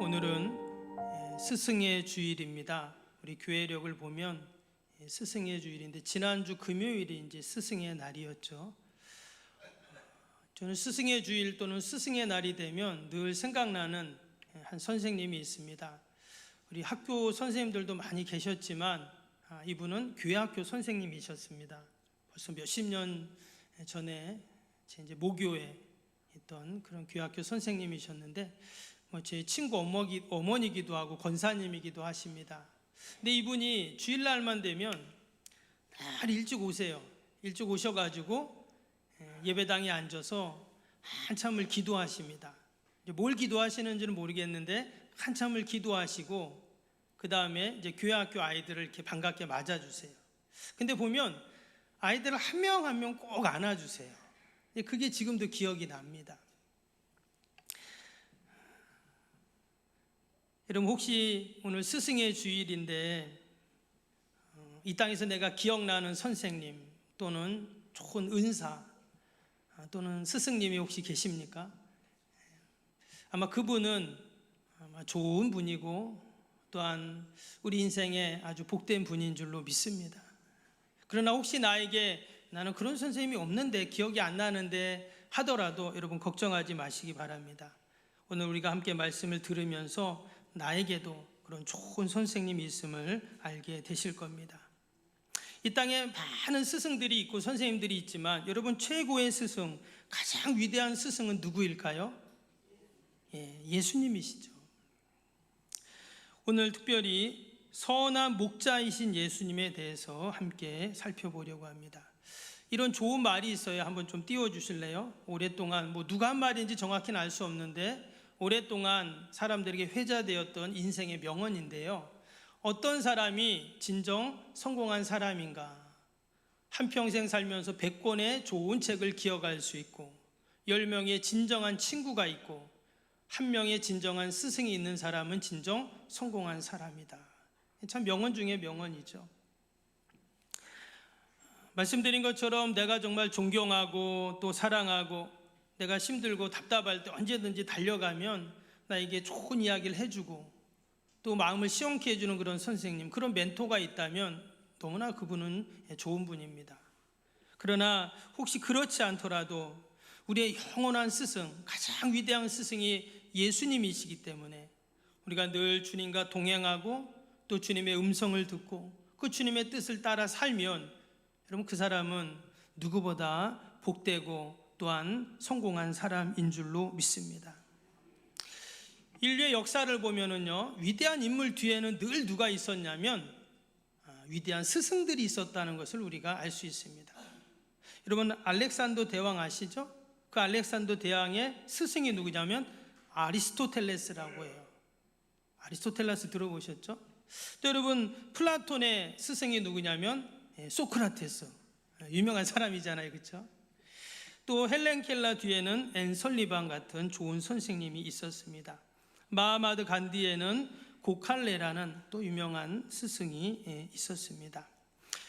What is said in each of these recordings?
오늘은 스승의 주일입니다. 우리 교회력을 보면 스승의 주일인데 지난주 금요일이 이제 스승의 날이었죠. 저는 스승의 주일 또는 스승의 날이 되면 늘 생각나는 한 선생님이 있습니다. 우리 학교 선생님들도 많이 계셨지만 이분은 교회학교 선생님이셨습니다. 벌써 몇십 년 전에 이제 모교에 있던 그런 교회학교 선생님이셨는데 제 친구 어머니기도 하고 권사님이기도 하십니다. 근데 이분이 주일날만 되면 날 일찍 오세요. 일찍 오셔가지고 예배당에 앉아서 한참을 기도하십니다. 뭘 기도하시는지는 모르겠는데 한참을 기도하시고 그 다음에 이제 교회학교 아이들을 이렇게 반갑게 맞아주세요. 근데 보면 아이들을 한 명 한 명 꼭 안아주세요. 그게 지금도 기억이 납니다. 여러분, 혹시 오늘 스승의 주일인데 이 땅에서 내가 기억나는 선생님 또는 좋은 은사 또는 스승님이 혹시 계십니까? 아마 그분은 아마 좋은 분이고 또한 우리 인생에 아주 복된 분인 줄로 믿습니다. 그러나 혹시 나에게 나는 그런 선생님이 없는데 기억이 안 나는데 하더라도 여러분 걱정하지 마시기 바랍니다. 오늘 우리가 함께 말씀을 들으면서 나에게도 그런 좋은 선생님이 있음을 알게 되실 겁니다. 이 땅에 많은 스승들이 있고 선생님들이 있지만 여러분, 최고의 스승, 가장 위대한 스승은 누구일까요? 예수님이시죠. 오늘 특별히 선한 목자이신 예수님에 대해서 함께 살펴보려고 합니다. 이런 좋은 말이 있어요. 한번 좀 띄워주실래요? 오랫동안 누가 한 말인지 정확히는 알 수 없는데 오랫동안 사람들에게 회자되었던 인생의 명언인데요. 어떤 사람이 진정 성공한 사람인가? 한평생 살면서 100권의 좋은 책을 기억할 수 있고 10명의 진정한 친구가 있고 1명의 진정한 스승이 있는 사람은 진정 성공한 사람이다. 참 명언 중에 명언이죠. 말씀드린 것처럼 내가 정말 존경하고 또 사랑하고 내가 힘들고 답답할 때 언제든지 달려가면 나에게 좋은 이야기를 해주고 또 마음을 시원케 해주는 그런 선생님, 그런 멘토가 있다면 너무나 그분은 좋은 분입니다. 그러나 혹시 그렇지 않더라도 우리의 영원한 스승, 가장 위대한 스승이 예수님이시기 때문에 우리가 늘 주님과 동행하고 또 주님의 음성을 듣고 그 주님의 뜻을 따라 살면 여러분, 그 사람은 누구보다 복되고 또한 성공한 사람인 줄로 믿습니다. 인류의 역사를 보면은요, 위대한 인물 뒤에는 늘 누가 있었냐면 위대한 스승들이 있었다는 것을 우리가 알 수 있습니다. 여러분, 알렉산더 대왕 아시죠? 그 알렉산더 대왕의 스승이 누구냐면 아리스토텔레스라고 해요. 아리스토텔레스 들어보셨죠? 또 여러분, 플라톤의 스승이 누구냐면 소크라테스, 유명한 사람이잖아요, 그렇죠? 또 헬렌 켈러 뒤에는 앤 설리반 같은 좋은 선생님이 있었습니다. 마하마드 간디에는 고칼레라는 또 유명한 스승이 있었습니다.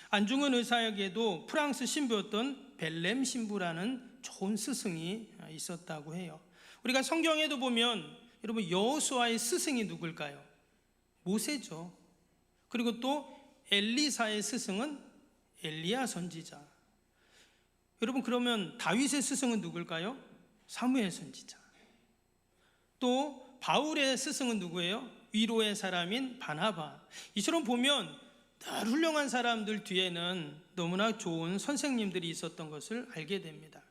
안중근 의사에게도 프랑스 신부였던 벨렘 신부라는 좋은 스승이 있었다고 해요. 우리가 성경에도 보면 여러분, 여호수아의 스승이 누굴까요? 모세죠. 그리고 또 엘리사의 스승은 엘리야 선지자. 여러분, 그러면 다윗의 스승은 누굴까요? 사무엘 선지자. 또 바울의 스승은 누구예요? 위로의 사람인 바나바. 이처럼 보면 늘 훌륭한 사람들 뒤에는 너무나 좋은 선생님들이 있었던 것을 알게 됩니다.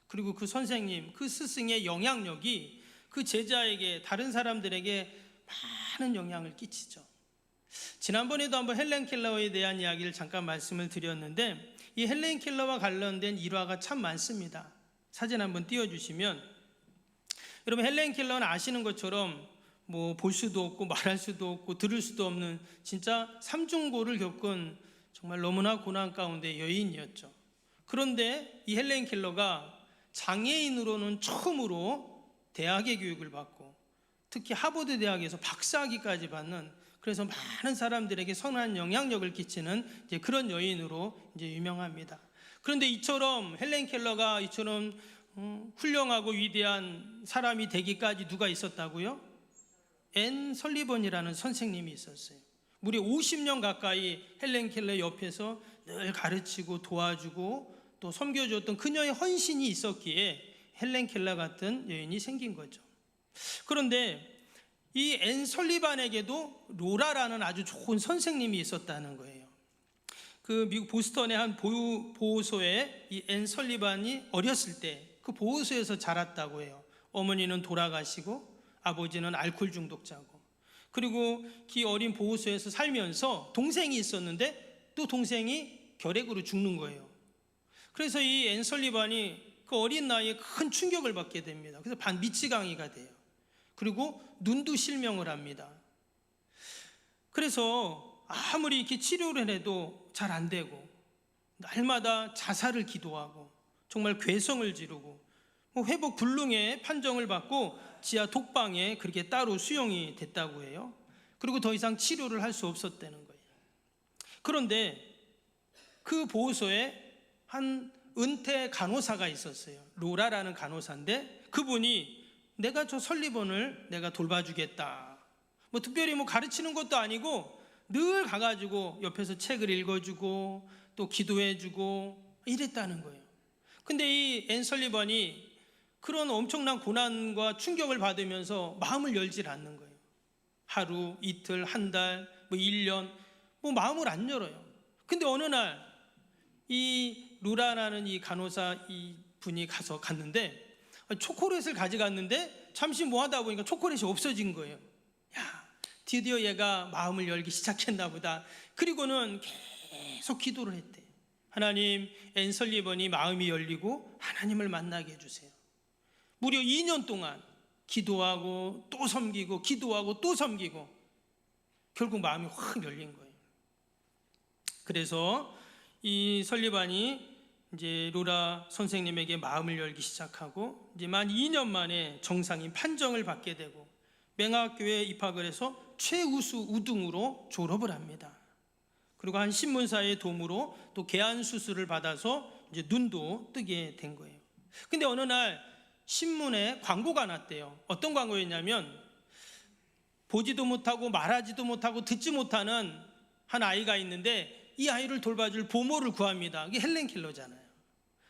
그리고 그 선생님, 그 스승의 영향력이 그 제자에게, 다른 사람들에게 많은 영향을 끼치죠. 지난번에도 한번 헬렌 켈러에 대한 이야기를 잠깐 말씀을 드렸는데 이 헬렌 켈러와 관련된 일화가 참 많습니다. 사진 한번 띄워주시면, 여러분, 헬렌 켈러는 아시는 것처럼 볼 수도 없고 말할 수도 없고 들을 수도 없는 진짜 삼중고를 겪은 정말 너무나 고난 가운데 여인이었죠. 그런데 이 헬렌 켈러가 장애인으로는 처음으로 대학의 교육을 받고 특히 하버드 대학에서 박사학위까지 받는, 그래서 많은 사람들에게 선한 영향력을 끼치는 이제 그런 여인으로 이제 유명합니다. 그런데 이처럼 헬렌 켈러가 이처럼 훌륭하고 위대한 사람이 되기까지 누가 있었다고요? 앤 설리번이라는 선생님이 있었어요. 무려 50년 가까이 헬렌 켈러 옆에서 늘 가르치고 도와주고 또 섬겨줬던 그녀의 헌신이 있었기에 헬렌 켈러 같은 여인이 생긴 거죠. 그런데 이 앤 설리반에게도 로라라는 아주 좋은 선생님이 있었다는 거예요. 그 미국 보스턴의 한 보호소에 이 앤 설리반이 어렸을 때 그 보호소에서 자랐다고 해요. 어머니는 돌아가시고 아버지는 알코올 중독자고, 그리고 그 어린 보호소에서 살면서 동생이 있었는데 또 동생이 결핵으로 죽는 거예요. 그래서 이 앤 설리반이 그 어린 나이에 큰 충격을 받게 됩니다. 그래서 반미치광이가 돼요. 그리고 눈도 실명을 합니다. 그래서 아무리 이렇게 치료를 해도 잘 안 되고 날마다 자살을 기도하고 정말 괴성을 지르고 회복 불능의 판정을 받고 지하 독방에 그렇게 따로 수용이 됐다고 해요. 그리고 더 이상 치료를 할 수 없었다는 거예요. 그런데 그 보호소에 한 은퇴 간호사가 있었어요. 로라라는 간호사인데 그분이 내가 저 설리번을 내가 돌봐주겠다, 특별히 가르치는 것도 아니고 늘 가가지고 옆에서 책을 읽어주고 또 기도해주고 이랬다는 거예요. 근데 이 앤 설리번이 그런 엄청난 고난과 충격을 받으면서 마음을 열질 않는 거예요. 하루, 이틀, 한 달, 1년 마음을 안 열어요. 근데 어느 날 이 루라라는 이 간호사 이 분이 갔는데 초콜릿을 가져갔는데 잠시 하다 보니까 초콜릿이 없어진 거예요. 야, 드디어 얘가 마음을 열기 시작했나 보다. 그리고는 계속 기도를 했대. 하나님, 앤 설리번이 마음이 열리고 하나님을 만나게 해주세요. 무려 2년 동안 기도하고 또 섬기고 기도하고 또 섬기고 결국 마음이 확 열린 거예요. 그래서 이 설리반이 이제 로라 선생님에게 마음을 열기 시작하고 이제 만 2년 만에 정상인 판정을 받게 되고 맹학교에 입학을 해서 최우수 우등으로 졸업을 합니다. 그리고 한 신문사의 도움으로 또 개안 수술을 받아서 이제 눈도 뜨게 된 거예요. 근데 어느 날 신문에 광고가 났대요. 어떤 광고였냐면 보지도 못하고 말하지도 못하고 듣지 못하는 한 아이가 있는데 이 아이를 돌봐줄 보모를 구합니다. 이게 헬렌 켈러잖아요.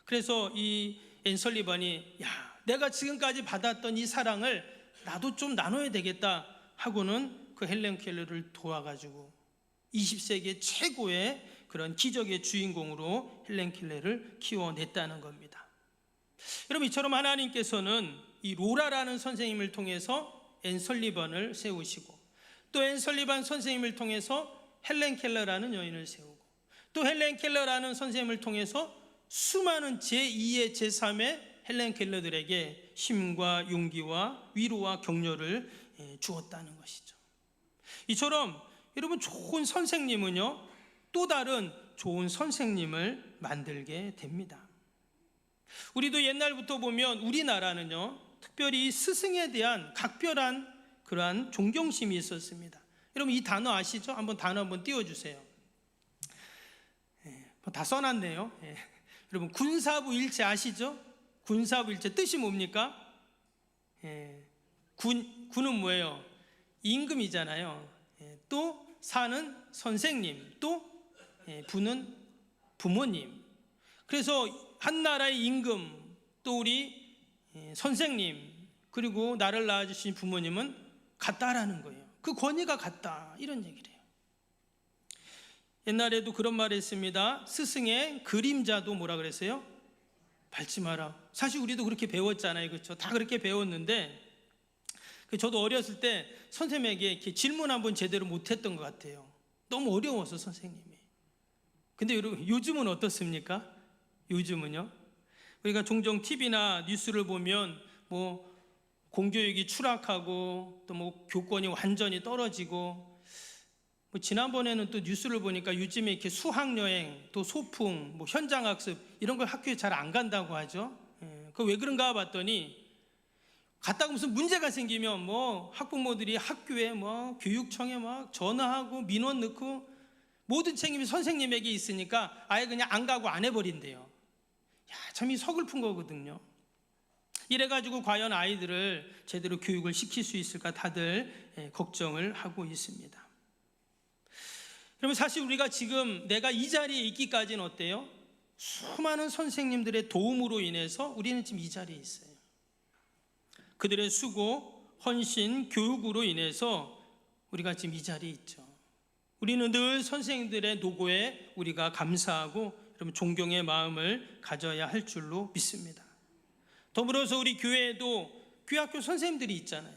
그래서 이 앤 설리번이 내가 지금까지 받았던 이 사랑을 나도 좀 나눠야 되겠다 하고는 그 헬렌 켈러를 도와가지고 20세기 최고의 그런 기적의 주인공으로 헬렌 켈러를 키워냈다는 겁니다. 여러분, 이처럼 하나님께서는 이 로라라는 선생님을 통해서 앤 설리번을 세우시고 또 앤 설리번 선생님을 통해서 헬렌 켈러라는 여인을 세우고 또 헬렌 켈러라는 선생님을 통해서 수많은 제2의 제3의 헬렌 켈러들에게 힘과 용기와 위로와 격려를 주었다는 것이죠. 이처럼 여러분, 좋은 선생님은요 또 다른 좋은 선생님을 만들게 됩니다. 우리도 옛날부터 보면 우리나라는요 특별히 스승에 대한 각별한 그러한 존경심이 있었습니다. 여러분, 이 단어 아시죠? 단어 한번 띄워주세요. 다 써놨네요. 여러분, 군사부일체 아시죠? 군사부일체 뜻이 뭡니까? 군은 뭐예요? 임금이잖아요. 또 사는 선생님, 또 부는 부모님. 그래서 한 나라의 임금, 또 우리 선생님, 그리고 나를 낳아주신 부모님은 같다라는 거예요. 그 권위가 같다, 이런 얘기를 해요. 옛날에도 그런 말을 했습니다. 스승의 그림자도 뭐라 그랬어요? 밟지 마라. 사실 우리도 그렇게 배웠잖아요, 그렇죠? 다 그렇게 배웠는데 저도 어렸을 때 선생님에게 이렇게 질문 한번 제대로 못했던 것 같아요. 너무 어려워서 선생님이. 근데 여러분, 요즘은 어떻습니까? 요즘은요, 우리가 종종 TV나 뉴스를 보면 공교육이 추락하고 또 교권이 완전히 떨어지고 지난번에는 또 뉴스를 보니까 요즘에 이렇게 수학여행, 또 소풍, 현장학습 이런 걸 학교에 잘 안 간다고 하죠. 그 왜 그런가 봤더니 갔다가 무슨 문제가 생기면 학부모들이 학교에 교육청에 전화하고 민원 넣고 모든 책임이 선생님에게 있으니까 아예 그냥 안 가고 안 해버린대요. 참 이 서글픈 거거든요. 이래가지고 과연 아이들을 제대로 교육을 시킬 수 있을까 다들 걱정을 하고 있습니다. 그러면 사실 우리가 지금 내가 이 자리에 있기까지는 어때요? 수많은 선생님들의 도움으로 인해서 우리는 지금 이 자리에 있어요. 그들의 수고, 헌신, 교육으로 인해서 우리가 지금 이 자리에 있죠. 우리는 늘 선생님들의 노고에 우리가 감사하고 여러분 존경의 마음을 가져야 할 줄로 믿습니다. 더불어서 우리 교회에도 교학교 선생님들이 있잖아요.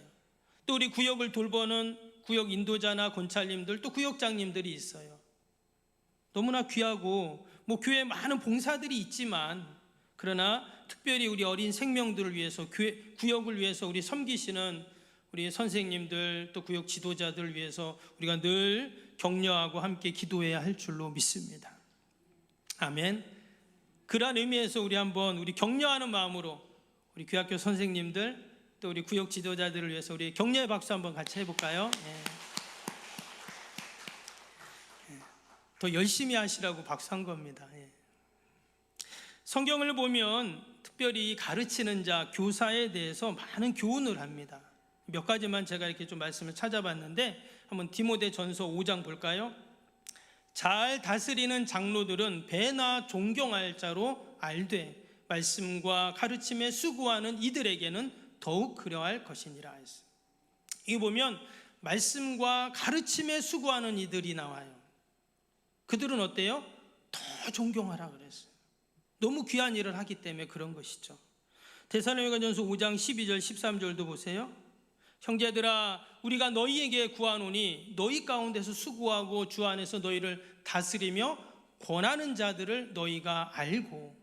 또 우리 구역을 돌보는 구역 인도자나 권찰님들, 또 구역장님들이 있어요. 너무나 귀하고 교회에 많은 봉사들이 있지만, 그러나 특별히 우리 어린 생명들을 위해서, 구역을 위해서 우리 섬기시는 우리 선생님들, 또 구역 지도자들을 위해서 우리가 늘 격려하고 함께 기도해야 할 줄로 믿습니다. 아멘. 그러한 의미에서 우리 격려하는 마음으로 우리 교학교 선생님들, 또 우리 구역 지도자들을 위해서 우리 격려의 박수 한번 같이 해볼까요? 더 열심히 하시라고 박수한 겁니다. 성경을 보면 특별히 가르치는 자, 교사에 대해서 많은 교훈을 합니다. 몇 가지만 제가 이렇게 좀 말씀을 찾아봤는데, 한번 디모데전서 5장 볼까요? 잘 다스리는 장로들은 배나 존경할 자로 알되 말씀과 가르침에 수고하는 이들에게는 더욱 그러할 것이니라 했어요. 이거 보면 말씀과 가르침에 수고하는 이들이 나와요. 그들은 어때요? 더 존경하라 그랬어요. 너무 귀한 일을 하기 때문에 그런 것이죠. 데살로니가전서 5장 12절 13절도 보세요. 형제들아, 우리가 너희에게 구하노니 너희 가운데서 수고하고 주 안에서 너희를 다스리며 권하는 자들을 너희가 알고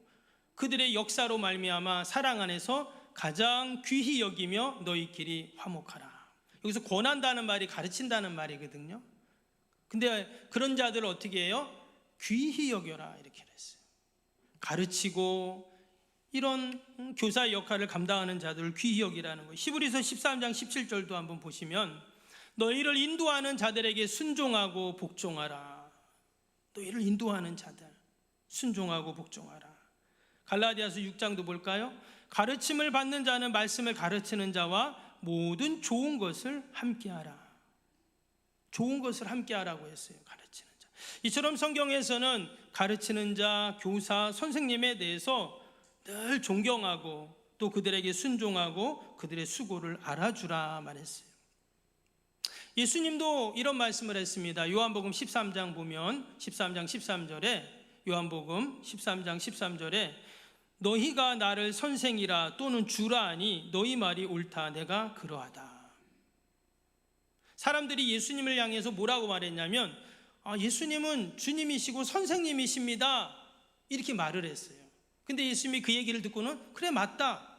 그들의 역사로 말미암아 사랑 안에서 가장 귀히 여기며 너희끼리 화목하라. 여기서 권한다는 말이 가르친다는 말이거든요. 근데 그런 자들을 어떻게 해요? 귀히 여겨라 이렇게 했어요. 가르치고 이런 교사의 역할을 감당하는 자들을 귀히 여기라는 거예요. 히브리서 13장 17절도 한번 보시면 너희를 인도하는 자들에게 순종하고 복종하라. 너희를 인도하는 자들 순종하고 복종하라. 갈라디아서 6장도 볼까요? 가르침을 받는 자는 말씀을 가르치는 자와 모든 좋은 것을 함께하라. 좋은 것을 함께하라고 했어요. 가르치는 자. 이처럼 성경에서는 가르치는 자, 교사, 선생님에 대해서 늘 존경하고 또 그들에게 순종하고 그들의 수고를 알아주라 말했어요. 예수님도 이런 말씀을 했습니다. 요한복음 13장 보면 13장 13절에 요한복음 13장 13절에 너희가 나를 선생이라 또는 주라 하니 너희 말이 옳다. 내가 그러하다. 사람들이 예수님을 향해서 뭐라고 말했냐면 예수님은 주님이시고 선생님이십니다. 이렇게 말을 했어요. 근데 예수님이 그 얘기를 듣고는 그래 맞다.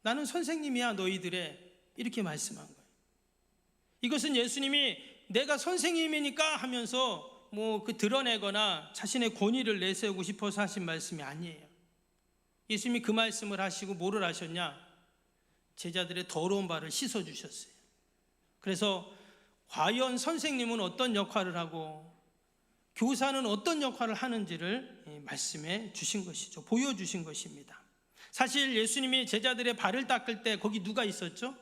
나는 선생님이야 너희들의 이렇게 말씀한 거예요. 이것은 예수님이 내가 선생님이니까 하면서 드러내거나 자신의 권위를 내세우고 싶어서 하신 말씀이 아니에요. 예수님이 그 말씀을 하시고 뭐를 하셨냐? 제자들의 더러운 발을 씻어주셨어요. 그래서 과연 선생님은 어떤 역할을 하고 교사는 어떤 역할을 하는지를 말씀해 주신 것이죠. 보여주신 것입니다. 사실 예수님이 제자들의 발을 닦을 때 거기 누가 있었죠?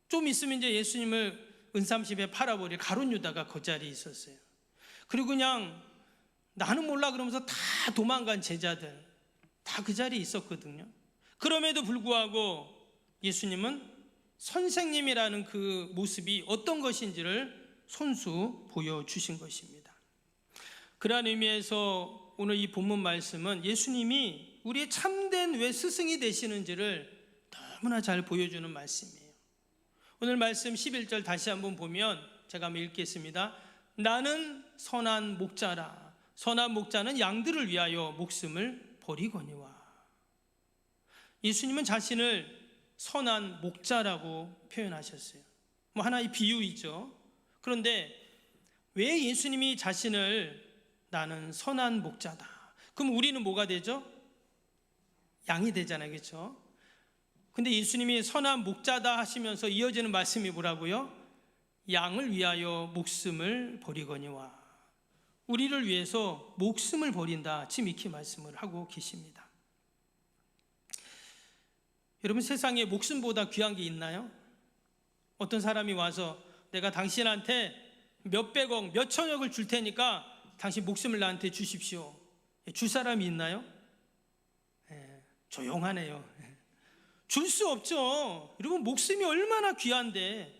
좀 있으면 이제 예수님을 은삼십에 팔아버릴 가룟 유다가 그 자리에 있었어요. 그리고 그냥 나는 몰라 그러면서 다 도망간 제자들 다 그 자리에 있었거든요. 그럼에도 불구하고 예수님은 선생님이라는 그 모습이 어떤 것인지를 손수 보여주신 것입니다. 그러한 의미에서 오늘 이 본문 말씀은 예수님이 우리의 참된 왜 스승이 되시는지를 너무나 잘 보여주는 말씀이에요. 오늘 말씀 11절 다시 한번 보면 제가 한번 읽겠습니다. 나는 선한 목자라. 선한 목자는 양들을 위하여 목숨을 버리거니와. 예수님은 자신을 선한 목자라고 표현하셨어요. 하나의 비유이죠. 그런데 왜 예수님이 자신을 나는 선한 목자다. 그럼 우리는 뭐가 되죠? 양이 되잖아요. 그렇죠? 근데 예수님이 선한 목자다 하시면서 이어지는 말씀이 뭐라고요? 양을 위하여 목숨을 버리거니와. 우리를 위해서 목숨을 버린다. 지금 이렇게 말씀을 하고 계십니다. 여러분, 세상에 목숨보다 귀한 게 있나요? 어떤 사람이 와서 내가 당신한테 몇백억, 몇천억을 줄 테니까 당신 목숨을 나한테 주십시오. 줄 사람이 있나요? 조용하네요. 줄 수 없죠. 여러분, 목숨이 얼마나 귀한데.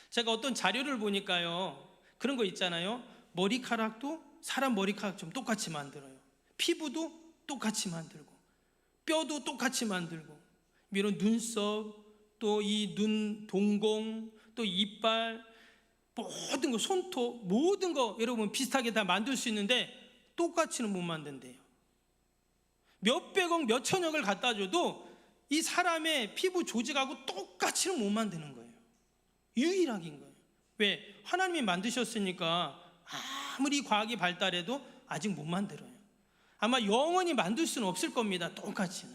제가 어떤 자료를 보니까요, 그런 거 있잖아요. 머리카락도 사람 머리카락처럼 똑같이 만들어요. 피부도 똑같이 만들고, 뼈도 똑같이 만들고, 이런 눈썹, 또 이 눈 동공, 또 이빨, 모든 거, 손톱, 모든 거 여러분 비슷하게 다 만들 수 있는데 똑같이는 못 만든대요. 몇백억, 몇천억을 갖다 줘도 이 사람의 피부 조직하고 똑같이는 못 만드는 거예요. 유일하긴 거예요. 왜? 하나님이 만드셨으니까 아무리 과학이 발달해도 아직 못 만들어요. 아마 영원히 만들 수는 없을 겁니다. 똑같이는.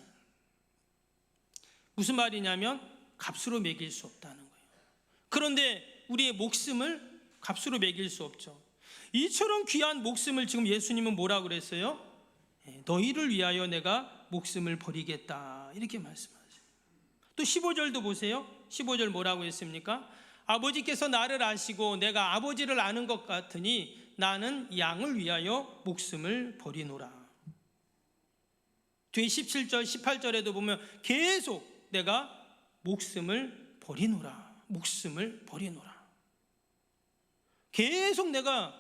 무슨 말이냐면 값으로 매길 수 없다는 거예요. 그런데 우리의 목숨을 값으로 매길 수 없죠. 이처럼 귀한 목숨을 지금 예수님은 뭐라고 그랬어요? 너희를 위하여 내가 목숨을 버리겠다, 이렇게 말씀하세요. 또 15절도 보세요. 15절 뭐라고 했습니까? 아버지께서 나를 아시고 내가 아버지를 아는 것 같으니 나는 양을 위하여 목숨을 버리노라. 뒤에 17절, 18절에도 보면 계속 내가 목숨을 버리노라, 목숨을 버리노라. 계속 내가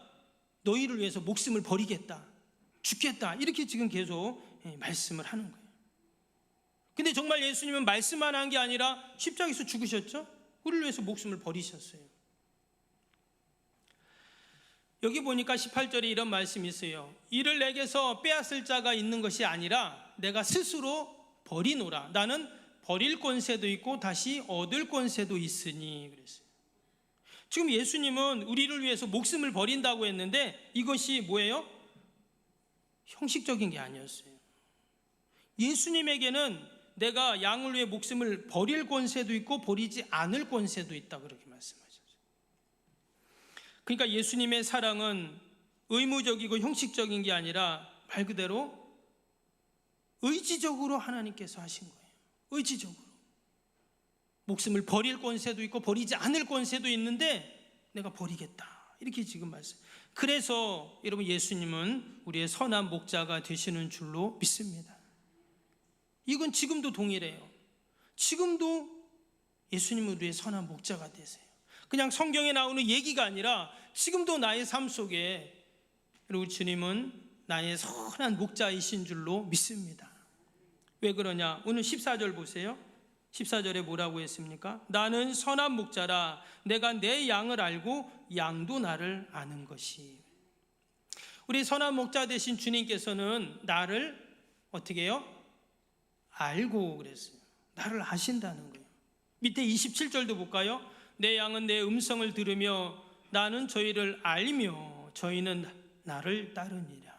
너희를 위해서 목숨을 버리겠다, 죽겠다, 이렇게 지금 계속 말씀을 하는 거예요. 근데 정말 예수님은 말씀만 한 게 아니라 십자가에서 죽으셨죠? 우리를 위해서 목숨을 버리셨어요. 여기 보니까 18절에 이런 말씀이 있어요. 이를 내게서 빼앗을 자가 있는 것이 아니라 내가 스스로 버리노라. 나는 버릴 권세도 있고 다시 얻을 권세도 있으니, 그랬어요. 지금 예수님은 우리를 위해서 목숨을 버린다고 했는데 이것이 뭐예요? 형식적인 게 아니었어요. 예수님에게는 내가 양을 위해 목숨을 버릴 권세도 있고 버리지 않을 권세도 있다, 그렇게 말씀하셨어요. 그러니까 예수님의 사랑은 의무적이고 형식적인 게 아니라 말 그대로 의지적으로 하나님께서 하신 거예요. 의지적으로. 목숨을 버릴 권세도 있고 버리지 않을 권세도 있는데 내가 버리겠다, 이렇게 지금 말씀. 그래서 여러분, 예수님은 우리의 선한 목자가 되시는 줄로 믿습니다. 이건 지금도 동일해요. 지금도 예수님은 우리의 선한 목자가 되세요. 그냥 성경에 나오는 얘기가 아니라 지금도 나의 삶 속에 우리 주님은 나의 선한 목자이신 줄로 믿습니다. 왜 그러냐? 오늘 14절 보세요. 14절에 뭐라고 했습니까? 나는 선한 목자라 내가 내 양을 알고 양도 나를 아는 것이. 우리 선한 목자 되신 주님께서는 나를 어떻게 해요? 알고 그랬어요. 나를 아신다는 거예요. 밑에 27절도 볼까요? 내 양은 내 음성을 들으며 나는 저희를 알며 저희는 나를 따르니라.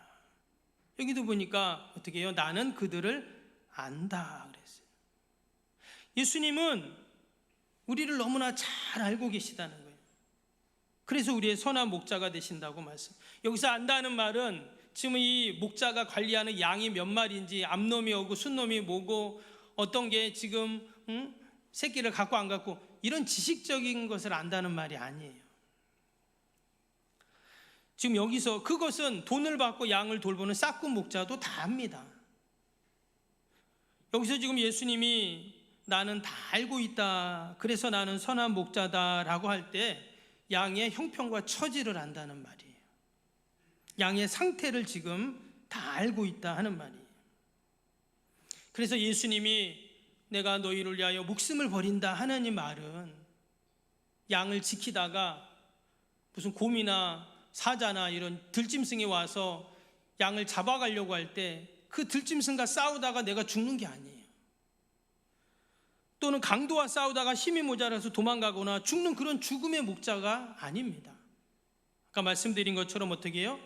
여기도 보니까 어떻게 해요? 나는 그들을 안다 그랬어요. 예수님은 우리를 너무나 잘 알고 계시다는 거예요. 그래서 우리의 선한 목자가 되신다고 말씀. 여기서 안다는 말은 지금 이 목자가 관리하는 양이 몇 마리인지, 암놈이 오고 순놈이 뭐고 어떤 게 지금 새끼를 갖고 안 갖고, 이런 지식적인 것을 안다는 말이 아니에요. 지금 여기서 그것은 돈을 받고 양을 돌보는 싹군 목자도 다 압니다. 여기서 지금 예수님이 나는 다 알고 있다, 그래서 나는 선한 목자다라고 할 때 양의 형편과 처지를 안다는 말이에요. 양의 상태를 지금 다 알고 있다 하는 말이에요. 그래서 예수님이 내가 너희를 위하여 목숨을 버린다 하는 이 말은 양을 지키다가 무슨 곰이나 사자나 이런 들짐승이 와서 양을 잡아가려고 할 때 그 들짐승과 싸우다가 내가 죽는 게 아니에요. 또는 강도와 싸우다가 힘이 모자라서 도망가거나 죽는 그런 죽음의 목자가 아닙니다. 아까 말씀드린 것처럼 어떻게 해요?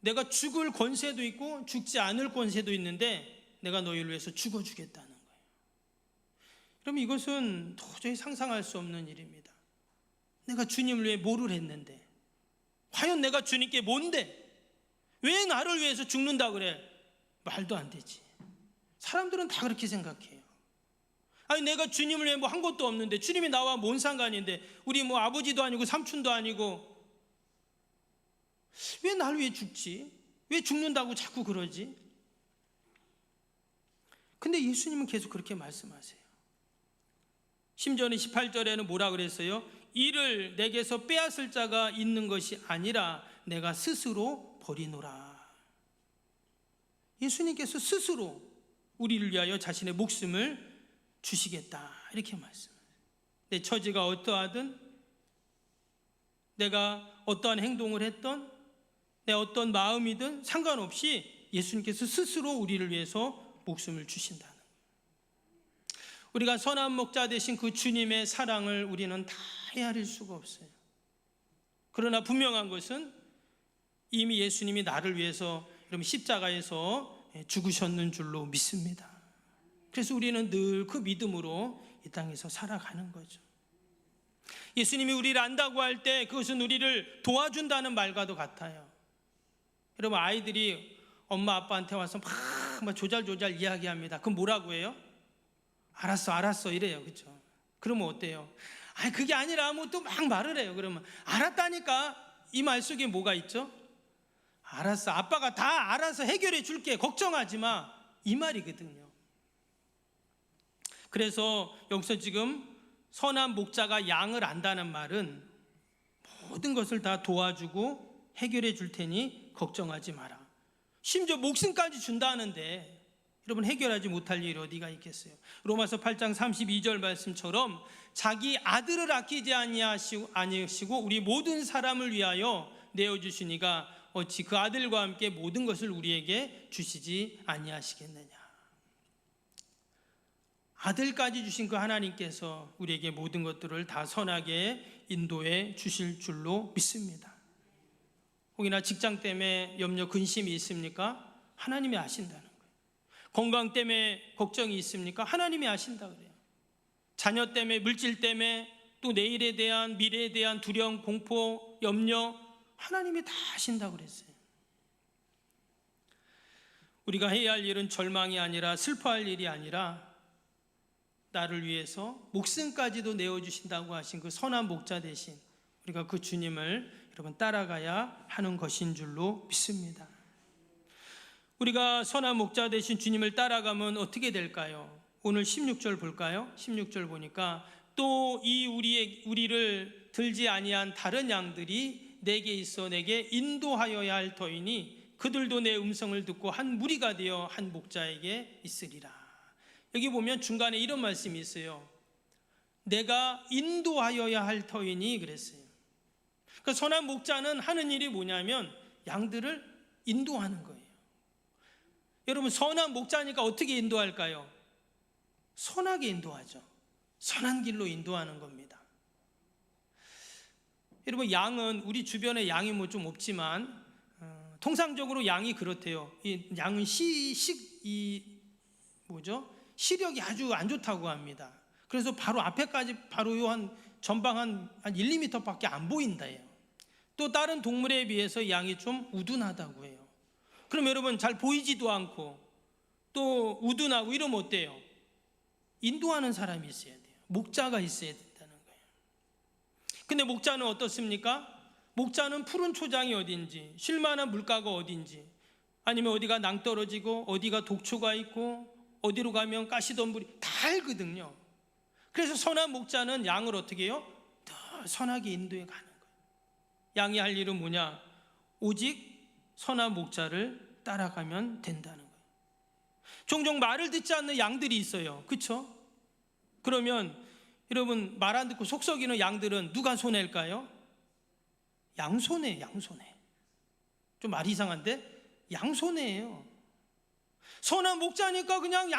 내가 죽을 권세도 있고 죽지 않을 권세도 있는데 내가 너희를 위해서 죽어주겠다는 거예요. 그럼 이것은 도저히 상상할 수 없는 일입니다. 내가 주님을 위해 뭐를 했는데, 과연 내가 주님께 뭔데 왜 나를 위해서 죽는다 그래? 말도 안 되지. 사람들은 다 그렇게 생각해요. 아니 내가 주님을 위해 뭐 한 것도 없는데, 주님이 나와 뭔 상관인데, 우리 뭐 아버지도 아니고 삼촌도 아니고 왜 날 위해 죽지? 왜 죽는다고 자꾸 그러지? 근데 예수님은 계속 그렇게 말씀하세요. 심지어는 18절에는 뭐라 그랬어요? 이를 내게서 빼앗을 자가 있는 것이 아니라 내가 스스로 버리노라. 예수님께서 스스로 우리를 위하여 자신의 목숨을 주시겠다, 이렇게 말씀해요. 내 처지가 어떠하든, 내가 어떠한 행동을 했던, 내 어떤 마음이든 상관없이 예수님께서 스스로 우리를 위해서 목숨을 주신다는 거예요. 우리가 선한 목자 되신 그 주님의 사랑을 우리는 다 헤아릴 수가 없어요. 그러나 분명한 것은 이미 예수님이 나를 위해서 여러분 십자가에서 죽으셨는 줄로 믿습니다. 그래서 우리는 늘 그 믿음으로 이 땅에서 살아가는 거죠. 예수님이 우리를 안다고 할 때 그것은 우리를 도와준다는 말과도 같아요. 여러분, 아이들이 엄마 아빠한테 와서 막 조잘조잘 이야기합니다. 그럼 뭐라고 해요? 알았어 이래요. 그렇죠? 그러면 어때요? 아니 그게 아니라 뭐 또 막 말을 해요. 그러면 알았다니까, 이 말 속에 뭐가 있죠? 알았어, 아빠가 다 알아서 해결해 줄게, 걱정하지 마, 이 말이거든요. 그래서 여기서 지금 선한 목자가 양을 안다는 말은 모든 것을 다 도와주고 해결해 줄 테니 걱정하지 마라. 심지어 목숨까지 준다는데 여러분, 해결하지 못할 일이 어디가 있겠어요? 로마서 8장 32절 말씀처럼 자기 아들을 아끼지 아니하시고 우리 모든 사람을 위하여 내어주시니가 어찌 그 아들과 함께 모든 것을 우리에게 주시지 아니하시겠느냐. 아들까지 주신 그 하나님께서 우리에게 모든 것들을 다 선하게 인도해 주실 줄로 믿습니다. 혹이나 직장 때문에 염려 근심이 있습니까? 하나님이 아신다는 거예요. 건강 때문에 걱정이 있습니까? 하나님이 아신다 그래요. 자녀 때문에, 물질 때문에, 또 내일에 대한, 미래에 대한 두려움, 공포, 염려, 하나님이 다 아신다 그랬어요. 우리가 해야 할 일은 절망이 아니라, 슬퍼할 일이 아니라 나를 위해서 목숨까지도 내어주신다고 하신 그 선한 목자 대신 우리가 그 주님을 여러분 따라가야 하는 것인 줄로 믿습니다. 우리가 선한 목자 되신 주님을 따라가면 어떻게 될까요? 오늘 16절 볼까요? 16절 보니까 또 이 우리를 들지 아니한 다른 양들이 내게 있어 내게 인도하여야 할 터이니 그들도 내 음성을 듣고 한 무리가 되어 한 목자에게 있으리라. 여기 보면 중간에 이런 말씀이 있어요. 내가 인도하여야 할 터이니 그랬어요. 그러니까 선한 목자는 하는 일이 뭐냐면 양들을 인도하는 거예요. 여러분, 선한 목자니까 어떻게 인도할까요? 선하게 인도하죠. 선한 길로 인도하는 겁니다. 여러분, 양은 우리 주변에 양이 뭐 좀 없지만 통상적으로 양이 그렇대요. 이 양은 시력이 아주 안 좋다고 합니다. 그래서 바로 앞에까지 바로 요 전방 한 1, 2m밖에 안 보인다예요. 또 다른 동물에 비해서 양이 좀 우둔하다고 해요. 그럼 여러분, 잘 보이지도 않고 또 우둔하고 이러면 어때요? 인도하는 사람이 있어야 돼요. 목자가 있어야 된다는 거예요. 근데 목자는 어떻습니까? 목자는 푸른 초장이 어딘지, 쉴만한 물가가 어딘지, 아니면 어디가 낭떠러지고 어디가 독초가 있고 어디로 가면 가시덤불이 다 알거든요. 그래서 선한 목자는 양을 어떻게 해요? 더 선하게 인도해 가는 거예요. 양이 할 일은 뭐냐? 오직 선한 목자를 따라가면 된다는 거예요. 종종 말을 듣지 않는 양들이 있어요. 그렇죠? 그러면 여러분, 말 안 듣고 속썩이는 양들은 누가 손해일까요? 양손해. 좀 말이 이상한데 양손해예요. 선한 목자니까 그냥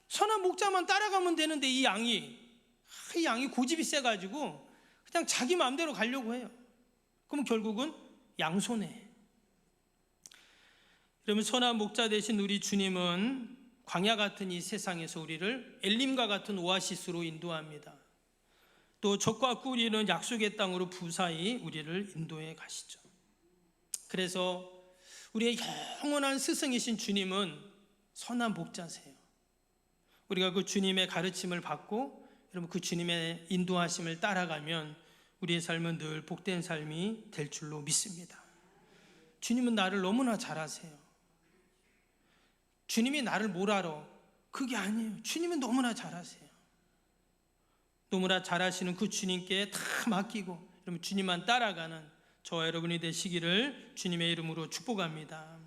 선한 목자만 따라가면 되는데 이 양이 고집이 세가지고 그냥 자기 마음대로 가려고 해요. 그럼 결국은 양손해. 여러분, 선한 목자 되신 우리 주님은 광야 같은 이 세상에서 우리를 엘림과 같은 오아시스로 인도합니다. 또 적과 꿀이는 약속의 땅으로 무사히 우리를 인도해 가시죠. 그래서 우리의 영원한 스승이신 주님은 선한 목자세요. 우리가 그 주님의 가르침을 받고 여러분 그 주님의 인도하심을 따라가면 우리의 삶은 늘 복된 삶이 될 줄로 믿습니다. 주님은 나를 너무나 잘 아세요. 주님이 나를 뭘 알아? 그게 아니에요. 주님은 너무나 잘 아세요. 너무나 잘 아시는 그 주님께 다 맡기고 여러분 주님만 따라가는 저와 여러분이 되시기를 주님의 이름으로 축복합니다.